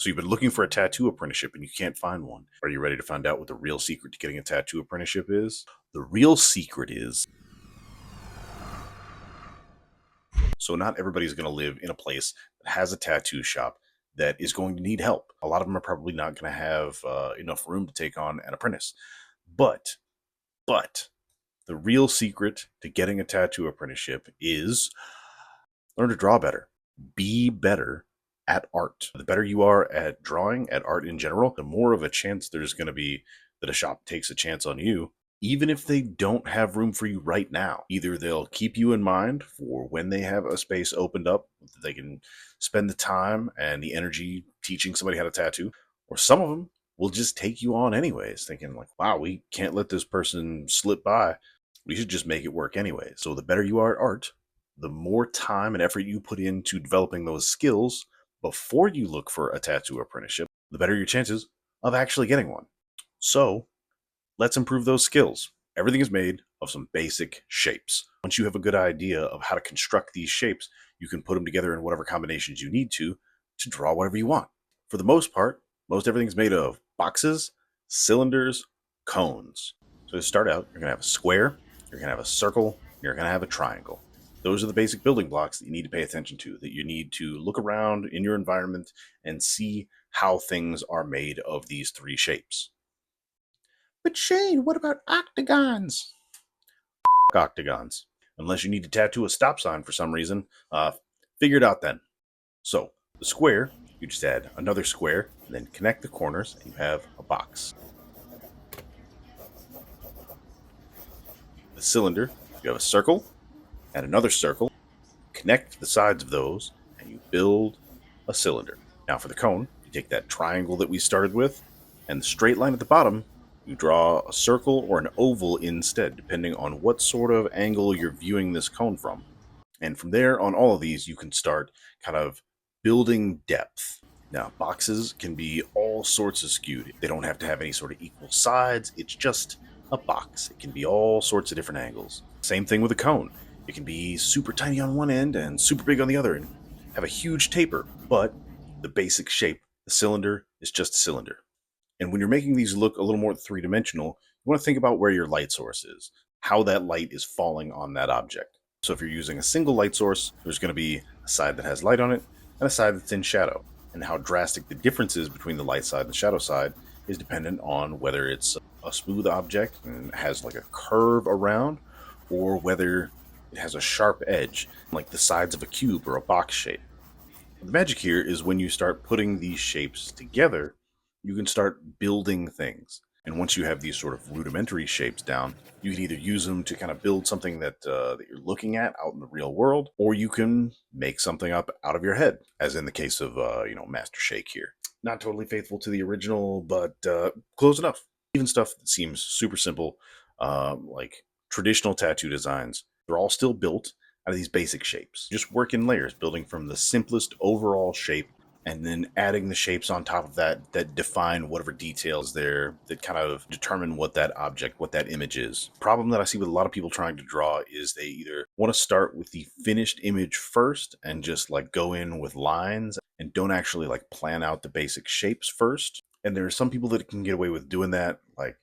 So you've been looking for a tattoo apprenticeship and you can't find one. Are you ready to find out what the real secret to getting a tattoo apprenticeship is? The real secret is, so not everybody's going to live in a place that has a tattoo shop that is going to need help. A lot of them are probably not going to have enough room to take on an apprentice. But, but the real secret to getting a tattoo apprenticeship is learn to draw better. Be better at art. The better you are at drawing, at art in general, the more of a chance there's going to be that a shop takes a chance on you, even if they don't have room for you right now. Either they'll keep you in mind for when they have a space opened up, that they can spend the time and the energy teaching somebody how to tattoo, or some of them will just take you on anyways, thinking like, wow, we can't let this person slip by. We should just make it work anyway. So the better you are at art, the more time and effort you put into developing those skills before you look for a tattoo apprenticeship, the better your chances of actually getting one. So let's improve those skills. Everything is made of some basic shapes. Once you have a good idea of how to construct these shapes, you can put them together in whatever combinations you need to draw whatever you want. For the most part, most everything's made of boxes, cylinders, cones. So to start out, you're going to have a square, you're going to have a circle, you're going to have a triangle. Those are the basic building blocks that you need to pay attention to, that you need to look around in your environment and see how things are made of these three shapes. But Shane, what about octagons? Octagons. Unless you need to tattoo a stop sign for some reason, figure it out then. So, the square, you just add another square, and then connect the corners, and you have a box. The cylinder, you have a circle, and another circle, connect the sides of those, and you build a cylinder. Now for the cone, you take that triangle that we started with, and the straight line at the bottom, you draw a circle or an oval instead, depending on what sort of angle you're viewing this cone from. And from there, on all of these, you can start kind of building depth. Now, boxes can be all sorts of skewed. They don't have to have any sort of equal sides. It's just a box. It can be all sorts of different angles. Same thing with a cone. It can be super tiny on one end and super big on the other and have a huge taper. But the basic shape, the cylinder, is just a cylinder. And when you're making these look a little more three-dimensional, you want to think about where your light source is, how that light is falling on that object. So if you're using a single light source, there's going to be a side that has light on it and a side that's in shadow. And how drastic the difference is between the light side and the shadow side is dependent on whether it's a smooth object and has like a curve around, or whether it has a sharp edge, like the sides of a cube or a box shape. The magic here is when you start putting these shapes together, you can start building things. And once you have these sort of rudimentary shapes down, you can either use them to kind of build something that you're looking at out in the real world, or you can make something up out of your head, as in the case of Master Shake here. Not totally faithful to the original, but close enough. Even stuff that seems super simple, like traditional tattoo designs, they're all still built out of these basic shapes. Just work in layers, building from the simplest overall shape and then adding the shapes on top of that that define whatever details there that kind of determine what that object, what that image is. Problem that I see with a lot of people trying to draw is they either want to start with the finished image first and just like go in with lines and don't actually like plan out the basic shapes first. And there are some people that can get away with doing that like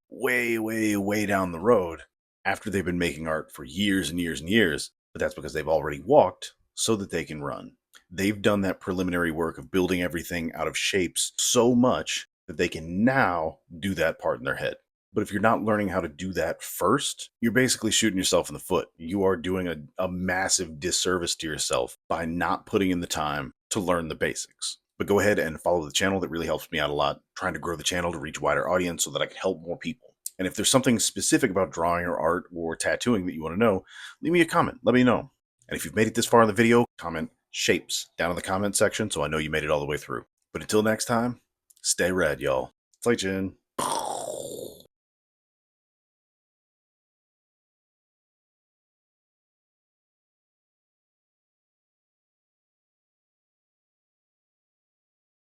way, way, way down the road after they've been making art for years and years and years, but that's because they've already walked so that they can run. They've done that preliminary work of building everything out of shapes so much that they can now do that part in their head. But if you're not learning how to do that first, you're basically shooting yourself in the foot. You are doing a massive disservice to yourself by not putting in the time to learn the basics. But go ahead and follow the channel. That really helps me out a lot, trying to grow the channel to reach a wider audience so that I can help more people. And if there's something specific about drawing or art or tattooing that you want to know, leave me a comment. Let me know. And if you've made it this far in the video, comment shapes down in the comment section so I know you made it all the way through. But until next time, stay red, y'all. Fly Chin.